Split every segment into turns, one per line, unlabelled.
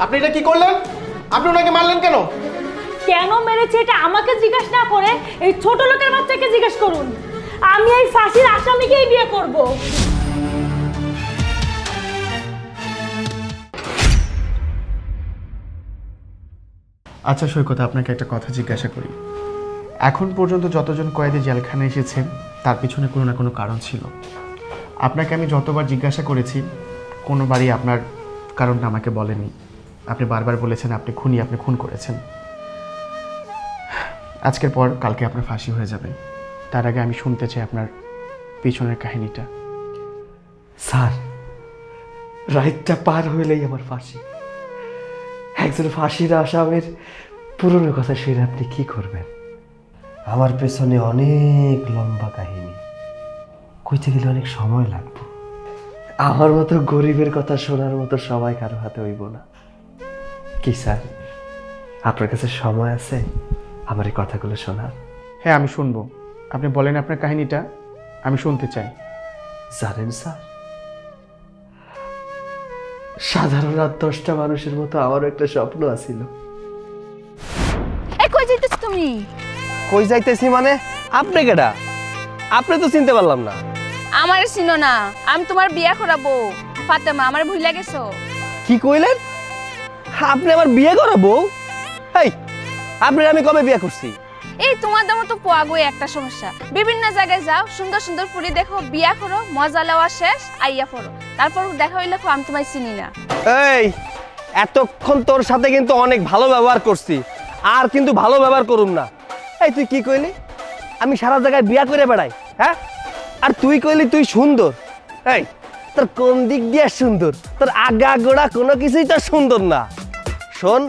আপনি এটা কি করলেন? আপনি ওনাকে মারলেন কেন?
কেন মেরেছে এটা আমাকে জিজ্ঞেস না করে এই ছোট লোকের বাচ্চাকে জিজ্ঞেস করুন। আমি এই ফাঁসির আসামিকেই বিয়ে করব।
আচ্ছা সৈকত, আপনাকে একটা কথা জিজ্ঞাসা করি। এখন পর্যন্ত যতজন কয়েদি জেলখানায় এসেছেন তার পিছনে কোনো না কোনো কারণ ছিল। আপনাকে আমি যতবার জিজ্ঞাসা করেছি কোনোবারই আপনার কারণটা আমাকে বলেননি। আপনি বারবার বলেছেন আপনি খুন করেছেন। আজকের পর কালকে আপনার ফাঁসি হয়ে যাবে। তার আগে আমি শুনতে চাই আপনার পিছনের কাহিনীটা।
স্যার, রাইটটা পার হইলেই আমার ফাঁসি। একজন ফাঁসির আসামের পুরনো কথা শুনে আপনি কি করবেন? আমার পেছনে অনেক লম্বা কাহিনী, কইতে গেলে অনেক সময় লাগবে। আমার মতো গরিবের কথা শোনার মতো সময় কারো হাতে হইব না। কি স্যার, আপনার কাছে সময় আছে আমার এই কথাগুলো শোনার?
হ্যাঁ, আমি শুনবো। আপনি বলেন আপনার কাহিনীটা, আমি শুনতে চাই।
জানেন স্যার, সাধারণ রাত 10টা মানুষের মতো আমারও একটা স্বপ্ন আছিল।
কই যাইতেছ তুমি?
কই যাইতেছি মানে? আপনি কেডা? আপনি তো চিনতে পারলাম না।
আমারে চিনো না? আমি তোমার বিয়া করাবো। ফাতেমা, আমার ভুলে গেছো?
কি কইলেন? আপনি আমার বিয়ে করাবো? এই, আপনি আমি কবে বিয়ে করছি?
এই তোমাদের মতো পোয়াগোই একটা সমস্যা। বিভিন্ন জায়গায় যাও, সুন্দর সুন্দর ফুরি দেখো, বিয়া করো, মজা লওয়া শেষ, আইয়া পড়ো। তারপর দেখা হইলে আমি তোমায় চিনি না।
এই, এতক্ষণ তোর সাথে কিন্তু অনেক ভালো ব্যবহার করছি, আর কিন্তু ভালো ব্যবহার করুম না। এই তুই কি কইলি? আমি সারা জায়গায় বিয়া করে বেড়াই, হ্যাঁ? আর তুই কইলি তুই সুন্দর। এই, তোর কোন দিক দিয়ে সুন্দর? তোর আগা গোড়া কোনো কিছুই তো সুন্দর না। শোন,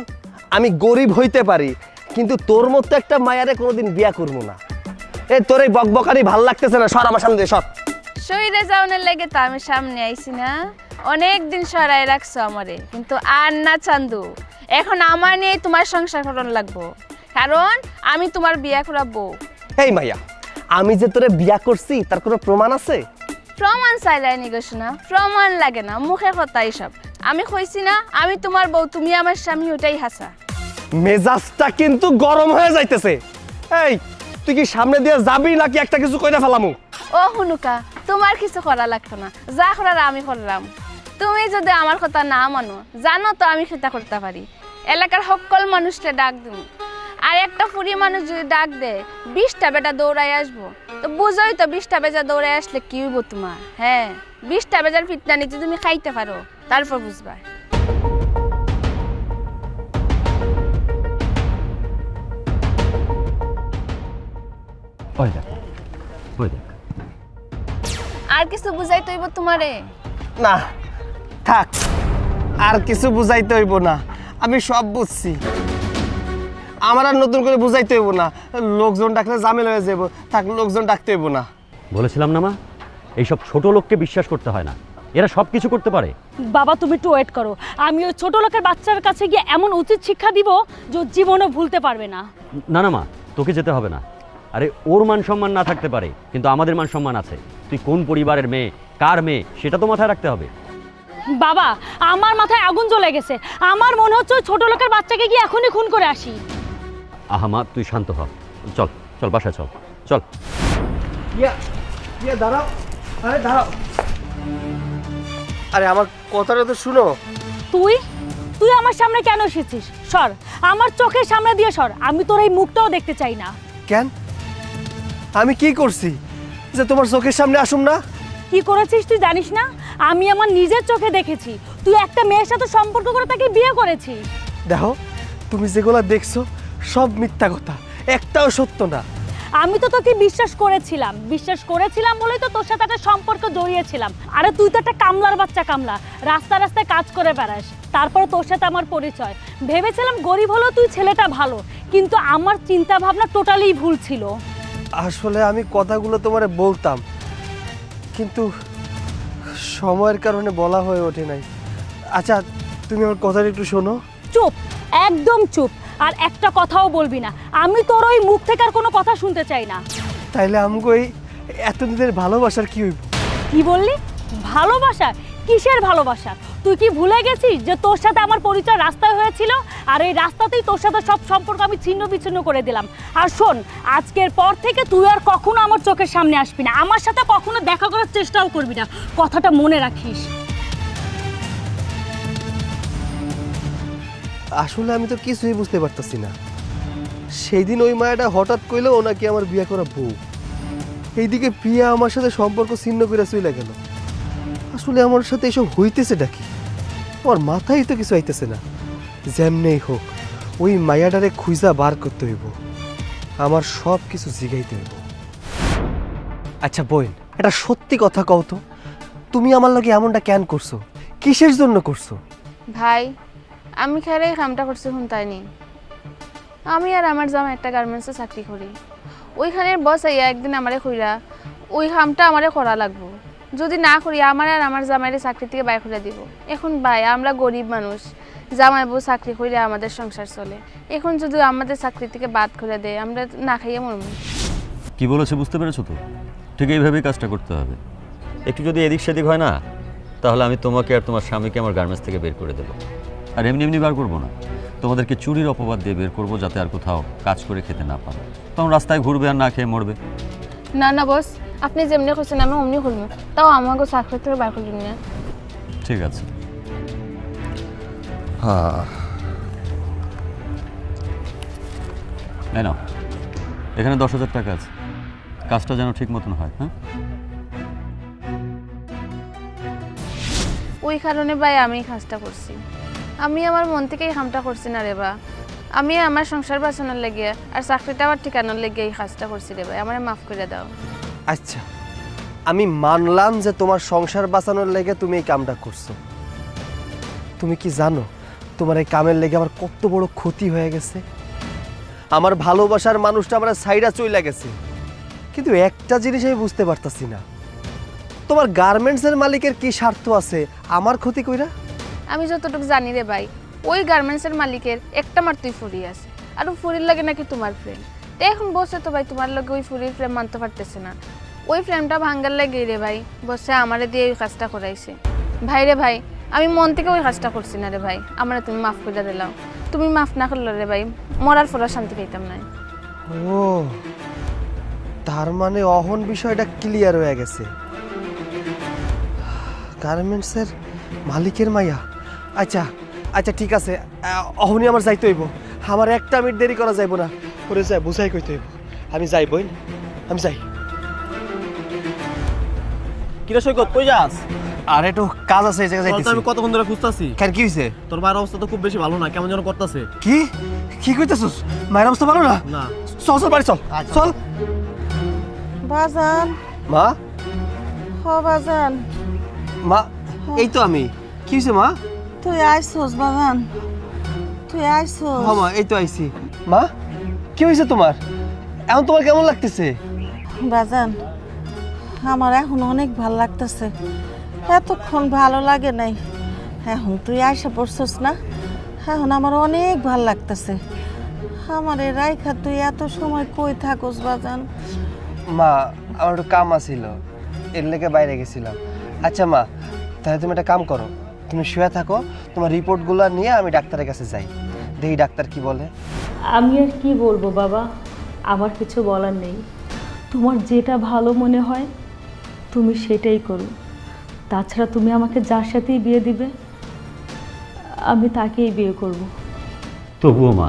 আমি গরিব হইতে পারি, কিন্তু তোর মতো একটা মায়ারে কোনোদিন বিয়া করবো না। এই তোর এই বকবকানি ভাল লাগতেছে না, সর আমার সামনে দিয়ে সর।
শরীরে যাওয়ানোর লেগে তো আমি সামনে আইছি না? অনেক দিন সরাই রাখছো আমারে, কিন্তু আর না চান্দু। এখন আমার নিয়ে তোমার সংসার করন লাগবো, কারণ আমি তোমার বিয়া করাবো।
এই মাইয়া, আমি যে তোরে বিয়া করছি তার কোনো প্রমাণ আছে?
প্রমাণ চাইলাই নিগোস না, প্রমাণ লাগে না, মুখের কথা এইসব। আমি কইছি না আমি তোমার বউ, তুমি আমার স্বামী, ওটাই হাসা।
মেজাজটা কিন্তু গরম হয়ে যাইতেছে। এই, তুই কি সামনে দিয়ে যাবি নাকি একটা কিছু কইরা ফেলামু?
ও হুনুকা, তোমার কিছু করা লাগতো না, যা করার আমি করলাম। তুমি যদি আমার কথা না মানো, জানো তো আমি সেটা করতে পারি। এলাকার সকল মানুষকে ডাক দিব, আর একটা ফুরি মানুষ যদি ডাক দে 20টা বেটা দৌড়াই আসবো, তো বুঝোই তো 20টা বেজা দৌড়াই আসলে কি হইব তোমার। হ্যাঁ, 20টা বেজার ফিটনা নিতে তুমি খাইতে পারো, তারপর বুঝবা। আর কিছু বুঝাই তৈব তোমারে?
না থাক, আর কিছু বুঝাইতে হইব না, আমি সব বুঝছি। আমার আর নতুন করে বুঝাইতে হইব না, লোকজন ডাকলে ঝামেলা হয়ে যাব। থাক, লোকজন ডাকতে হইব না।
বলেছিলাম না মা, এইসব ছোট লোককে বিশ্বাস করতে হয় না, এরা সব কিছু করতে পারে।
বাবা তুমি একটু ওয়েট করো, আমি ওই ছোট লোকের বাচ্চার কাছে গিয়ে এমন উচিত শিক্ষা দিব যে জীবনও ভুলতে পারবে না।
না না মা, তোকে যেতে হবে না। আরে ওর মান সম্মান না থাকতে পারে, কিন্তু আমাদের মান সম্মান আছে। তুই কোন পরিবারের মেয়ে, কার মেয়ে, সেটা তো মাথায় রাখতে হবে।
বাবা, আমার মাথায় আগুন জ্বলে গেছে। আমার মনে হচ্ছে ওই ছোট লোকের বাচ্চাকে গিয়ে এখনই খুন করে আসি।
আহা মা, তুই শান্ত হ। চল চল, বাসায় চল চল।
দাঁড়াও, আরে দাঁড়াও। আরে আমার কথাটা তো শুনো।
তুই তুই আমার সামনে কেন এসেছিস? সর, আমার চোখের সামনে দিয়ে সর। আমি তোর এই মুখটাও দেখতে চাই না।
কেন? আমি কি করছি যে তোমার চোখের সামনে আসুম না?
কি করেছিস তুই জানিস না? আমি আমার নিজের চোখে দেখেছি তুই একটা মেয়ের সাথে সম্পর্ক করে তাকে বিয়ে করেছিস।
দেখো, তুমি যেগুলা দেখছো সব মিথ্যা কথা, একটাও সত্য না।
আমি তো তোকে বিশ্বাস করেছিলাম বলেই তো তোর সাথে একটা সম্পর্ক জড়িয়েছিলাম। আরে তুই তো একটা কামলার বাচ্চা, কামলা, রাস্তায় রাস্তায় কাজ করে বেড়াস। তারপরে তোর সাথে আমার পরিচয়। ভেবেছিলাম গরিব হলেও তুই ছেলেটা ভালো, কিন্তু আমার চিন্তা ভাবনা টোটালি ভুল ছিল।
আসলে আমি কথাগুলো তোমারে বলতাম, কিন্তু সময়ের কারণে বলা হয়ে ওঠে নাই। আচ্ছা, তুমি আমার কথাটা একটু শোনো।
চুপ, একদম চুপ, আর একটা কথাও বলবি না। আমি তোর ওই মুখ থেকে আর কোনো কথা শুনতে চাই না।
তাইলে আমাকে এই এতদিনের ভালোবাসার কি হইব?
কি বললি? ভালোবাসা? কিসের ভালোবাসা? তুই কি ভুলে গেছিস যে তোর সাথে আমার পরিচয় রাস্তায় হয়েছিল, আর এই রাস্তাতেই তোর সাথে সব সম্পর্ক আমি ছিন্ন বিচ্ছিন্ন করে দিলাম। আর শোন, আজকের পর থেকে তুই আর কখনো আমার চোখের সামনে আসবি না, আমার সাথে কখনো দেখা করার চেষ্টাও করবি না, কথাটা মনে রাখিস।
আসলে আমি তো কিছুই বুঝতে পারতাছি না। সেই দিন ওই মায়াটা হঠাৎ কইলো ও নাকি আমার বিয়ে করা বউ, এইদিকে প্রিয়া আমার সাথে সম্পর্ক ছিন্ন করে চলে গেল। আসলে আমার সাথে এসব হইতেছে ডাকি, আমার মাথায় তো কিছু আইতেছে না। যেমনেই হোক ওই মায়াটারে খুঁজা বার করতে হইব, আমার সব কিছু জিগাইতে হইব। আচ্ছা বোন, এটা সত্যি কথা কও তো, তুমি আমার লগে এমনটা কেন করছো, কিসের জন্য করছো?
ভাই আমি খেলে এই কামটা করছি শুনতাইনি। আমি আর আমার জামা একটা গার্মেন্টসে চাকরি করি, ওইখানের বস আইয়া একদিন আমারে কইরা ওই কামটা আমারে করা লাগবো, যদি না করি আমার আর আমার জামাইয়ের চাকরি থেকে বাইর করে দিব। এখন ভাই আমরা গরিব মানুষ, জামাই বউ চাকরি করে আমাদের সংসার চলে, এখন যদি আমাদের চাকরি থেকে বাদ করে দেয় আমরা না খাইয়ে মরব।
কি বলেছে বুঝতে পেরেছো তো? ঠিক এইভাবেই কাজটা করতে হবে। একটু যদি এদিক সেদিক হয় না, তাহলে আমি তোমাকে আর তোমার স্বামীকে আমার গার্মেন্টস থেকে বের করে দেবো। আর এমনি এমনি বার করবো না, তোমাদেরকে চুরির অপবাদ দিয়ে বের করবো, যাতে আর কোথাও কাজ করে খেতে না পারো। তখন রাস্তায় ঘুরবে আর না খেয়ে মরবে।
না না বস, আপনি যেমনি করছেন আমি অমনি করবো, তাও আমাকে চাকরি থেকে বাইর করে দিন না।
ঠিক আছে।
হ্যাঁ
এই নাও, এখানে 10,000 টাকা আছে, কাজটা যেন ঠিক মতন হয়। হ্যাঁ,
ওই কারণে ভাই আমি এই কাজটা করছি, আমি আমার মন থেকে এই কামটা করছি না রে বা, আমি আমার সংসার বাঁচানোর লেগে আর চাকরিটা আবার ঠিকানোর লেগে এই কাজটা করছি রে ভাই, আমার মাফ করে দাও।
আচ্ছা, আমি মানলাম যে তোমার সংসার বাঁচানোর লেগে তুমি এই কামটা করছো। তুমি কি জানো তোমার এই কামের লেগে আমার কত বড় ক্ষতি হয়ে গেছে? আমার ভালোবাসার মানুষটা আমার সাইডা চইলা গেছে। কিন্তু একটা জিনিস আমি বুঝতে পারতাছি না, তোমার গার্মেন্টসের মালিকের কি স্বার্থ আছে আমার ক্ষতি কইরা?
আমি যতটুকু জানি রে ভাই, ওই গার্মেন্টসের মালিকের একটা মাত্রই ফুরি আছে, আর ওই ফুরির লাগে নাকি তোমার ফ্রেন্ড। তো এখন বসে তো ভাই তোমার লগে ওই ফুরির ফ্রেম মানতে পারতেছে না, ওই ফ্রেমটা ভাঙ্গার লেগে রে ভাই বসে আমারে দিয়ে ওই কাজটা করাইছে। ভাই রে ভাই, আমি মন থেকে ওই কাজটা করছি না রে ভাই, আমার তুমি মাফ করে দিলাও। তুমি মাফ না করলে রে ভাই মরার পর শান্তি পাইতাম না।
ও, তার মানে অহন বিষয়টা ক্লিয়ার হয়ে গেছে, গার্মেন্টসের মালিকের মাইয়া। আচ্ছা আচ্ছা ঠিক আছে, অহনি আমার যাইতে হইব, আমার একটা মিনিট দেরি করা যাইব না, করে যাই বুঝাই কইতে হইব। আমি যাই বইন, আমি যাই।
কিরে সৈকত, কই যাস?
আর একটু কাজ আছে, এই জায়গায় যাইতেছি।
আমি কতক্ষণ ধরে খুঁজতাছি।
কেন কি হইছে?
তোর মায়ের অবস্থা তো খুব বেশি ভালো না, কেমন যেন করতেছে।
কি কি কইতাছস? মায়ের অবস্থা ভালো না?
না
চল চল বাড়ি চল, চল।
বাজান,
মা,
হ বাজান,
মা, এই তো আমি। কি হইছে মা?
তুই আইসোস বাজান, তুই আইসোস।
হ্যাঁ মা, এই তো আইছি। মা, কি হইছে তোমার? এখন তোমার কেমন লাগতেছে?
বাজান, আমার এখন অনেক ভালো লাগতেছে, এতক্ষণ ভালো লাগে নাই, এখন তুই আইসা পড়ছস না, এখন আমার অনেক ভালো লাগতেছে। আমার এই রাইখা তুই এত সময় কই থাকস বাজান?
মা, আমার একটু কাম আছিল, এর লেগে বাইরে গেছিলাম। আচ্ছা মা, তাহলে তুমি একটা কাম করো, তুমি শুয়ে থাকো, তোমার রিপোর্টগুলো নিয়ে আমি ডাক্তারের কাছে যাই, দেখি ডাক্তার কি বলে।
আমি আর কি বলবো বাবা, আমার কিছু বলার নেই, তোমার যেটা ভালো মনে হয় তুমি সেটাই করো। তাছাড়া তুমি আমাকে যার সাথেই বিয়ে দিবে আমি তাকেই বিয়ে করব।
তবুও মা,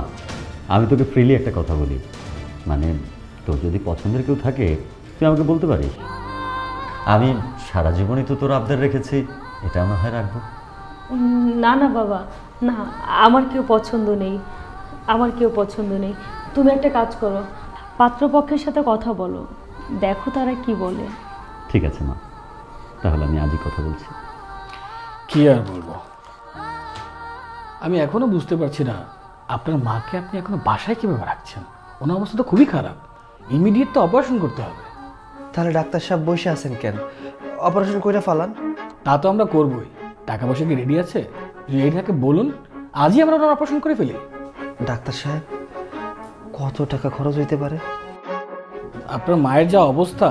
আমি তোকে ফ্রিলি একটা কথা বলি, মানে তোর যদি পছন্দের কেউ থাকে তুই আমাকে বলতে পারিস। আমি সারা জীবনই তো তোর আবদার রেখেছি, এটা আমার হয় রাখবো।
না না বাবা, না, আমার কেউ পছন্দ নেই, আমার কেউ পছন্দ নেই। তুমি একটা কাজ করো, পাত্রপক্ষের সাথে কথা বলো, দেখো তারা কি বলে।
ঠিক আছে মা, তাহলে আমি আজই কথা বলছি।
কি আর বলবো, আমি এখনো বুঝতে পারছি না আপনার মাকে আপনি এখনো বাসায় কিভাবে রাখছেন। ওনার অবস্থা তো খুবই খারাপ, ইমিডিয়েট তো অপারেশন করতে হবে।
তাহলে ডাক্তার সাহেব বসে আছেন কেন? অপারেশন কইরা ফালান।
তা তো আমরা করবোই, টাকা পয়সা কি রেডি আছে? রেডি থাকে বলুন, আজই আমরা ওনার অপারেশন করে ফেলি।
ডাক্তার সাহেব, কত টাকা খরচ হইতে পারে?
আপনার মায়ের যা অবস্থা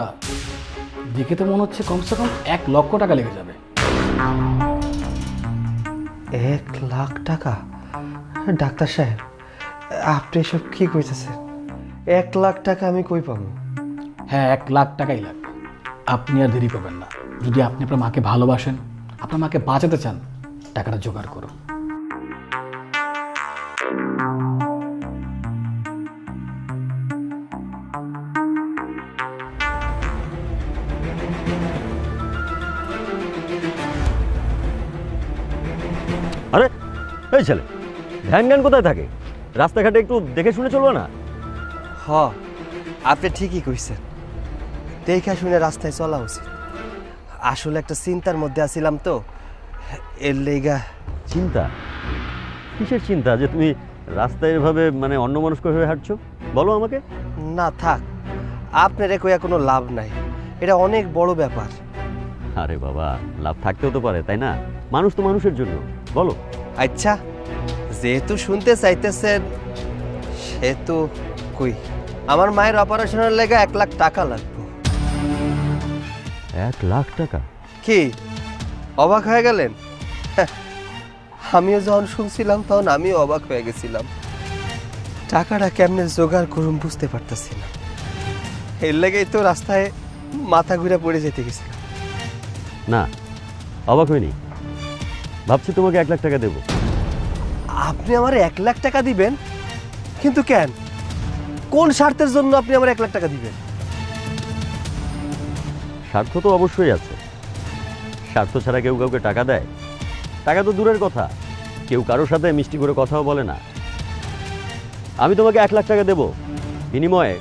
দেখে তো মনে হচ্ছে কমসে কম 1 লক্ষ টাকা লেগে যাবে।
1,00,000 টাকা? ডাক্তার সাহেব, আপনি এসব কি কইতেছেন? 1,00,000 টাকা আমি কই পাবো?
হ্যাঁ, 1,00,000 টাকাই লাগবে। আপনি আর দেরি করবেন না। যদি আপনি আপনার মাকে ভালোবাসেন, আপনার মাকে বাঁচাতে চান, টাকাটা জোগাড় করুন।
আরে এই ছেলে, ধ্যান জ্ঞান কোথায় থাকে? রাস্তাঘাটে একটু দেখে শুনে চলবো না?
হ, আপনি ঠিকই কইছেন, দেখে শুনে রাস্তায় চলা উচিত। আসলে একটা চিন্তার মধ্যে আছিলাম তো, এর লেগা।
চিন্তা? কিসের চিন্তা যে তুমি রাস্তায় এভাবে মানে অন্যমনস্ক হয়ে হাঁটছো? বলো আমাকে।
না থাক, আপনার কইয়া কোনো লাভ নাই, এটা অনেক বড় ব্যাপার।
আরে বাবা, লাভ থাকতেও তো পারে, তাই না? মানুষ তো মানুষের জন্য। বলো।
আচ্ছা, যেহেতু শুনতে চাইতেছেন সেহেতু কই, আমার মায়ের অপারেশনের লেগে 1,00,000 টাকা লাগবে।
1,00,000 টাকা?
কি অবাক হয়ে গেলেন? আমিও যখন শুনছিলাম তখন আমিও অবাক হয়ে গেছিলাম। টাকাটা কেমনে জোগাড় করুন বুঝতে পারতেছি না, এর লেগেই তো রাস্তায় মাথা ঘুরে পড়ে যেতে গেছিলাম।
না, অবাক হয়নি। ভাবছি তোমাকে 1,00,000 টাকা দেবো।
আপনি আমার 1,00,000 টাকা দিবেন? কিন্তু কেন, কোন স্বার্থের জন্য আপনি আমার 1,00,000 টাকা দিবেন?
স্বার্থ তো অবশ্যই আছে। স্বার্থ ছাড়া কেউ কাউকে টাকা দেয়? টাকা তো দূরের কথা, কেউ কারোর সাথে মিষ্টি করে কথাও বলে না। আমি তোমাকে 1,00,000 টাকা দেবো, বিনিময়ে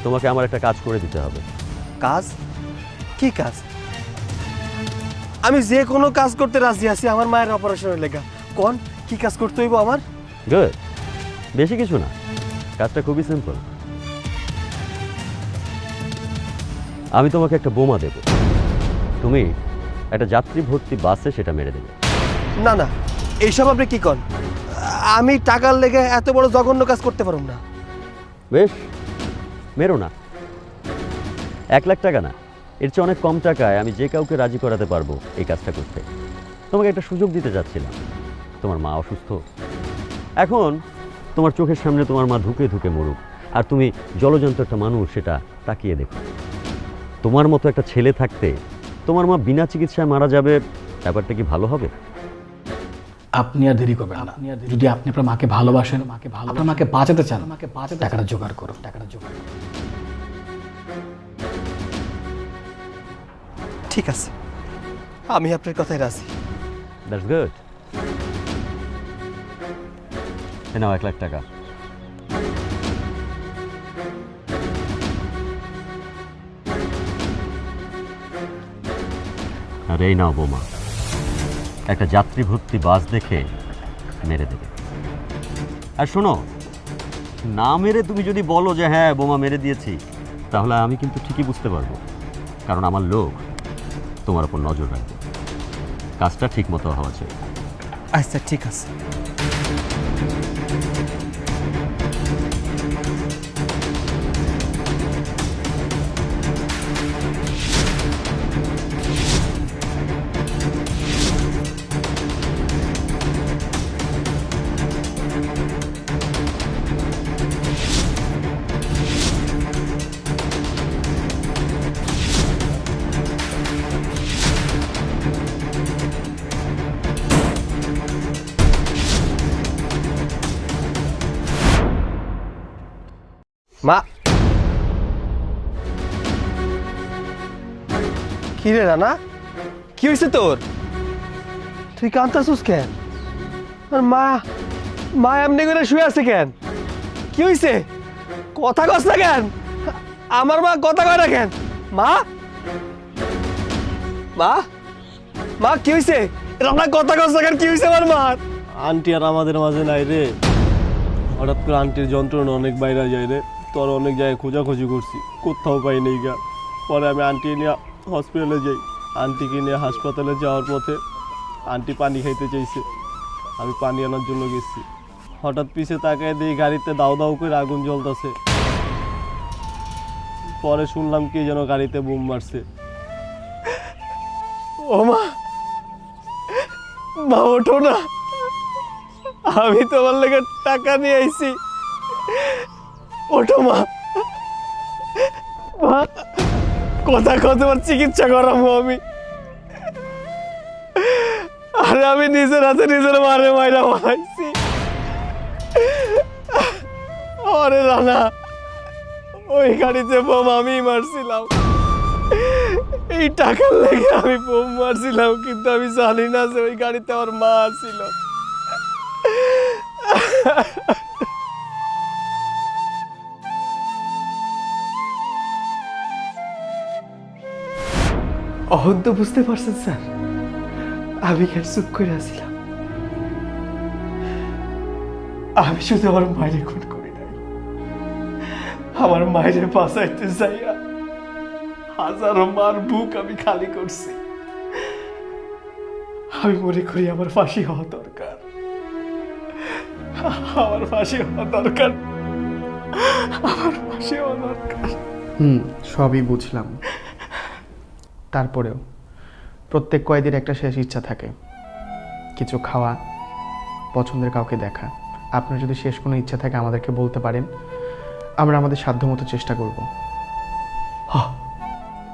তোমাকে আমার একটা কাজ করে দিতে হবে।
কাজ? কি কাজ? আমি যে কোনো কাজ করতে রাজি আছি আমার মায়ের অপারেশনের লেগা। কোন কি কাজ করতে হইব আমার?
গুড, বেশি কিছু না, কাজটা খুবই সিম্পল। আমি তোমাকে একটা বোমা দেব, তুমি একটা যাত্রী ভর্তি বাসে সেটা মেরে দেবে।
না না, এইসব আপনি কি কন? আমি টাকার লেগে এত বড় জঘন্য কাজ করতে পারব না।
বেশ, মেরো না। 1,00,000 টাকা না, এর চেয়ে অনেক কম টাকায় আমি যে কাউকে রাজি করাতে পারবো এই কাজটা করতে। তোমাকে একটা সুযোগ দিতে যাচ্ছিলাম। তোমার মা অসুস্থ, এখন তোমার চোখের সামনে তোমার মা ধুকে ধুকে মরুক, আর তুমি জলজন্ত একটা মানুষ সেটা তাকিয়ে দেখো। তোমার মতো একটা ছেলে থাকতে তোমার মা বিনা চিকিৎসায় মারা যাবে, ব্যাপারটা কি ভালো হবে?
আপনি আর দেরি করবেন না। যদি আপনি আপনার মাকে ভালোবাসেন, আপনার মাকে বাঁচাতে চান, টাকাটা জোগাড় করুন।
ঠিক আছে, আমি আপনার কথায় রাজি।
That's good. নাও 1,00,000 টাকা। আর এই নাও বোমা, একটা যাত্রী ভর্তি বাস দেখে মেরে দেবে। আর শোনো, না মেরে তুমি যদি বলো যে হ্যাঁ বোমা মেরে দিয়েছি, তাহলে আমি কিন্তু ঠিকই বুঝতে পারবো, কারণ আমার লোক তোমার উপর নজর রাখবে। কাজটা ঠিক মতো হওয়া চাই।
আচ্ছা ঠিক আছে। মা, কি রে রানা, কি হয়েছে তোর? তুই কাঁদতাছিস কেন? আর মা মা এমনি করে শুয়ে আছে কেন? কি হয়েছে? কথা কস না কেন? আমার মা কথা কয় না কেন? মা মা মা কি হয়েছে? রানা কথা কস না কেন? কি হয়েছে আমার মা?
আন্টি আর আমাদের মাঝে নাই রে। হঠাৎ করে আন্টির যন্ত্রণা অনেক বাইরে যায় রে। তোর অনেক জায়গায় খোঁজাখুঁজি করছি, কোথাও পাই নেই গা। পরে আমি আন্টি নিয়ে হসপিটালে যাই। আন্টিকে নিয়ে হাসপাতালে যাওয়ার পথে আন্টি পানি খাইতে চাইছে, আমি পানি আনার জন্য গেছি। হঠাৎ পিছে তাকায় দেখি গাড়িতে দাউ দাউ করে আগুন জ্বলতেছে। পরে শুনলাম কি যেন গাড়িতে বুম মারছে।
ও মা,
মা ওঠো না, আমি তোমার লেগে টাকা নিয়ে আইছি, ওঠো মা। মা কথা তোমার চিকিৎসা করাবো আমি। আরে আমি নিজের হাতে নিজের মারে মাইরা বানাইছি। আরে রানা, ওই গাড়িতে বোম আমি মারছিলাম, এই টাকার লেগে আমি বোম মারছিলাম, কিন্তু আমি জানি না যে ওই গাড়িতে আমার মা ছিল।
অহন তো বুঝতে পারছেন স্যার, আমি কেন চুপ করে আসছিলাম? আমি শুধু আমার মায়ের খুন করি নাই, আমার মায়ের বাঁচাইতে যাইয়া হাজারো মার বুক আমি খালি করছি। আমি মনে করি আমার ফাঁসি হওয়া দরকার, আমার ফাঁসি হওয়া দরকার, আমার ফাঁসি হওয়া দরকার।
সবই বুঝলাম। তারপরেও প্রত্যেক কয়েদির একটা শেষ ইচ্ছা থাকে, কিছু খাওয়া, পছন্দের কাউকে দেখা। আপনার যদি শেষ কোনো ইচ্ছা থাকে আমাদেরকে বলতে পারেন, আমরা আমাদের সাধ্যমতো চেষ্টা করব।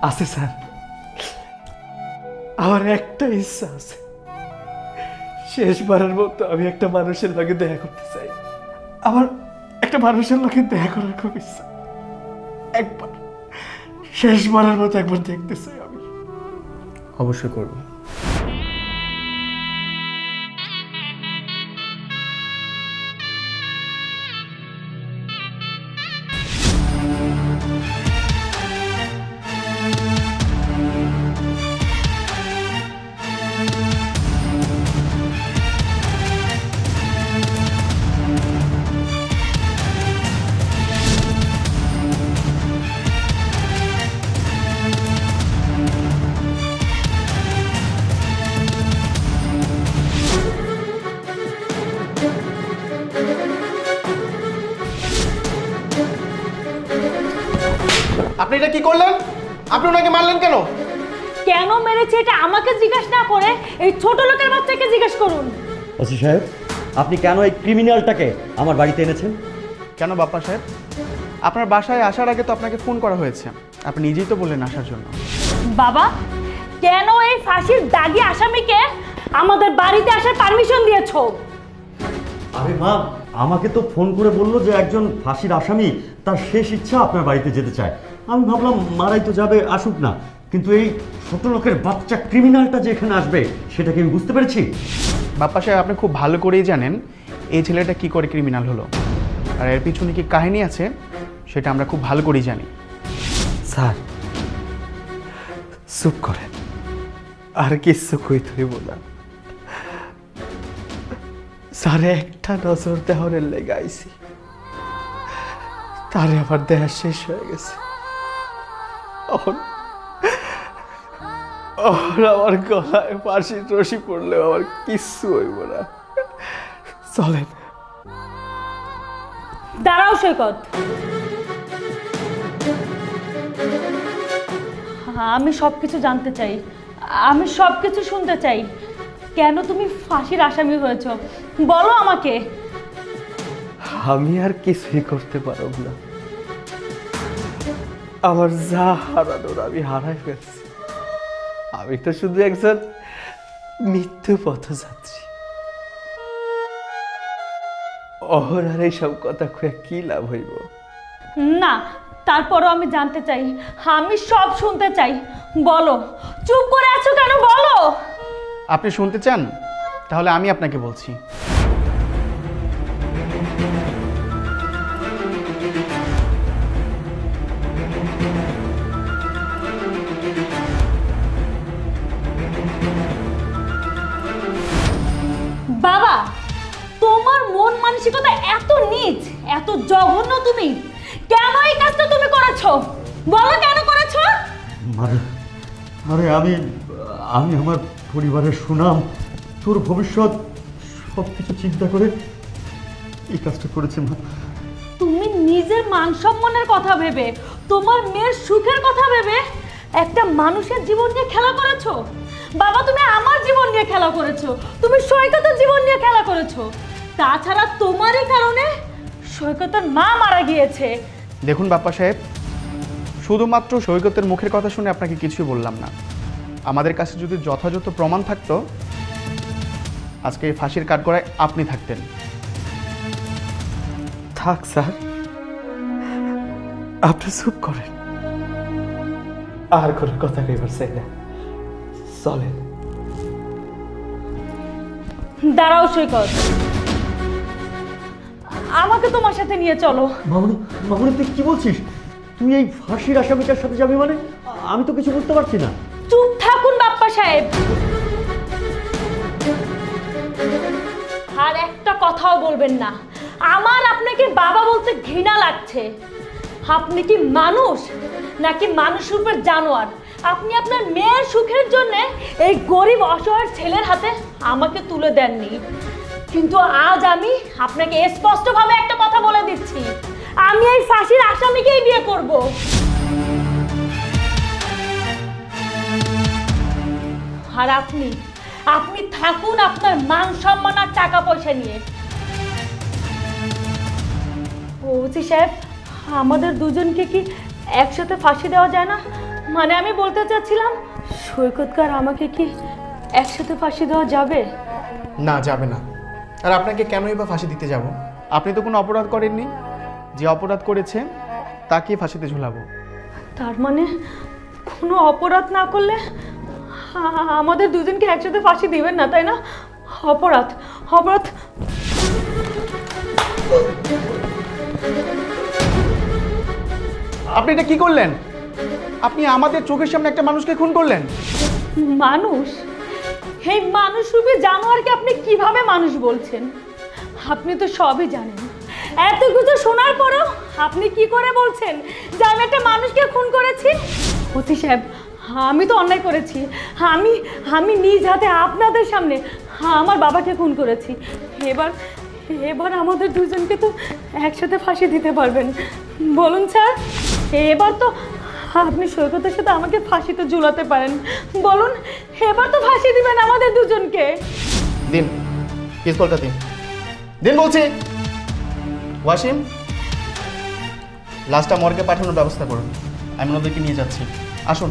আছে স্যার, আমার একটা ইচ্ছা আছে, শেষবারের মতো আমি একটা মানুষের লগে দেখা করতে চাই। আমার একটা মানুষের লগে দেখা করার খুব ইচ্ছা, একবার শেষবারের মতো একবার দেখতে চাই আমি।
অবশ্যই করব। আপনি এটা কি করলেন? আপনি ওনাকে মারলেন কেন?
কেন মেরেছে এটা আমাকে জিজ্ঞেস না করে এই ছোট লোকের বাচ্চাকে জিজ্ঞেস করুন।
ওসি সাহেব, আপনি কেন এই ক্রিমিনালটাকে আমার বাড়িতে এনেছেন?
কেন বাপ্পা সাহেব? আপনার বাসায় আসার আগে তো আপনাকে ফোন করা হয়েছে, আপনি নিজেই তো বললেন আসার জন্য।
বাবা, কেন এই ফাঁসির দাগী আসামিকে আমাদের বাড়িতে আসার পারমিশন দিয়েছো?
আরে মা, আমাকে তো ফোন করে বললো যে একজন ফাঁসির আসামি তার শেষ ইচ্ছা আপনার বাড়িতে যেতে চায়। আমি ভাবলাম মারাই তো যাবে, আসুক না, কিন্তু এই ছোট লোকের বাচ্চা ক্রিমিনালটা যে এখানে আসবে সেটা কি আমি বুঝতে পেরেছি?
বাপ্পা সাহেব, আপনি খুব ভালো করেই জানেন এই ছেলেটা কি করে ক্রিমিনাল হলো, আর এর পিছনে কি কাহিনী আছে সেটা আমরা খুব ভালো করেই জানি।
স্যার চুপ করেন, আর কিছু কই ধরিব না। স্যার একটা নজর দেহরের লেগে আইছি, তারে আমার দেহা শেষ হয়ে গেছে। আমার গলায় ফাঁসির রশি পড়লেও আমার কিচ্ছু হইব না। চলেন।
দাঁড়াও সৈকত, আমি সবকিছু জানতে চাই, আমি সবকিছু শুনতে চাই। কেন তুমি ফাঁসির আসামি হয়েছ বলো আমাকে।
আমি আর কিছুই করতে পারব না, আমার যা হারানোর আমি হারাই ফেলছি। আমি তো শুধু একজন মৃত্যু পথযাত্রী। অহর আর এইসব কথা কয়ে কি লাভ হইব?
না, তারপরও আমি জানতে চাই, আমি সব শুনতে চাই। বলো, চুপ করে আছো কেন বলো।
আপনি শুনতে চান? তাহলে আমি আপনাকে বলছি।
বাবা, তোমার মন মানসিকতা এত নীচ, এত জঘন্য, তুমি কেন এই কাজটা তুমি করেছো বলো, কেন করেছো?
আরে আমি আমার পরিবারের সুনাম, তোর ভবিষ্যৎ সব কিছু চিন্তা করে এই কাজটা করেছি মা।
তুমি নিজের মান সম্মানের কথা ভেবে, তোমার মেয়ের সুখের কথা ভেবে একটা মানুষের জীবন নিয়ে খেলা করেছো? বাবা তুমি আমার জীবন নিয়ে খেলা করেছো, তুমি সৈকতের জীবন নিয়ে খেলা করেছো। তাছাড়া তোমারই কারণে সৈকতের মা মারা গিয়েছে।
দেখুন বাপ্পা সাহেব, শুধুমাত্র সৈকতের মুখের কথা শুনে আপনাকে কিছুই বললাম না। আমাদের কাছে যদি যথাযথ প্রমাণ থাকতো, আজকে এই ফাঁসির কাঠগড়ায় আপনি থাকতেন।
থাক স্যার, আপনি চুপ করেন, আর কোনো কথা কইবার চাই না, চলেন।
দাঁড়াও সৈকত, আমাকে তোমার সাথে নিয়ে চলো।
মামুনি, মামুনি তুই কি বলছিস? তুই এই ফাঁসির আসামিটার সাথে যাবি মানে? আমি তো কিছু বুঝতে পারছি না।
চুপ থাকুন বাপ্পা সাহেব, আর একটা কথাও বলবেন না। আমার আপনাকে বাবা বলতে ঘৃণা লাগছে। আপনি কি মানুষ নাকি মানুষ রূপের জানোয়ার? আপনি আপনার মেয়ের সুখের জন্য এই গরিব অসহায় ছেলের হাতে আমাকে তুলে দেননি, কিন্তু আজ আমি আপনাকে স্পষ্টভাবে একটা কথা বলে দিচ্ছি, আমি এই ফাঁসির আসামিকেই বিয়ে করব। আর আপনি থাকুন আপনার মান সম্মান আর টাকা পয়সা নিয়ে। ওসি সাহেব, আমাদের দুজনকে কি একসাথে ফাঁসি দেওয়া যায় না? মানে আমি বলতে চাচ্ছিলাম, সৈকতকার আমাকে কি একসাথে ফাঁসি দেওয়া যাবে?
না, যাবে না। আর আপনাকে কেনই বা ফাঁসি দিতে যাব? আপনি তো কোনো অপরাধ করেননি। যে অপরাধ করেছে তাকে ফাঁসিতে ঝুলাবো।
তার মানে কোনো অপরাধ না করলে আমাদের দুজনকে একসাথে ফাঁসি দিবেন না, তাই না? অপরাধ অপরাধ
আপনি এটা কি করলেন? আপনি আমাদের চোখের সামনে একটা মানুষকে খুন করলেন।
মানুষ? এই মানুষ রূপী জানোয়ারকে আপনি কিভাবে মানুষ বলছেন? আপনি তো সবই জানেন। এত কিছু শোনার পরেও আপনি কি করে বলছেন যে আমি একটা মানুষকে খুন করেছি? ওসি সাহেব, আমি তো অন্যায় করেছি। আমি নিজ হাতে আপনাদের সামনে আমার বাবাকে খুন করেছি। এবার আমাদের দুজনকে তো একসাথে ফাঁসি দিতে পারবেন, বলুন স্যার? এবার তো আপনি সৈকতের সাথে আমাকে ফাঁসিতে ঝুলাতে পারেন, বলুন? এবার তো ফাঁসি দিবেন আমাদের দুজনকে।
দিন, পিস্তলটা দিন, দিন বলছি। ওয়াসিম, লাশটা মর্গে পাঠানোর ব্যবস্থা করুন, আমি ওদেরকে নিয়ে যাচ্ছি। আসুন।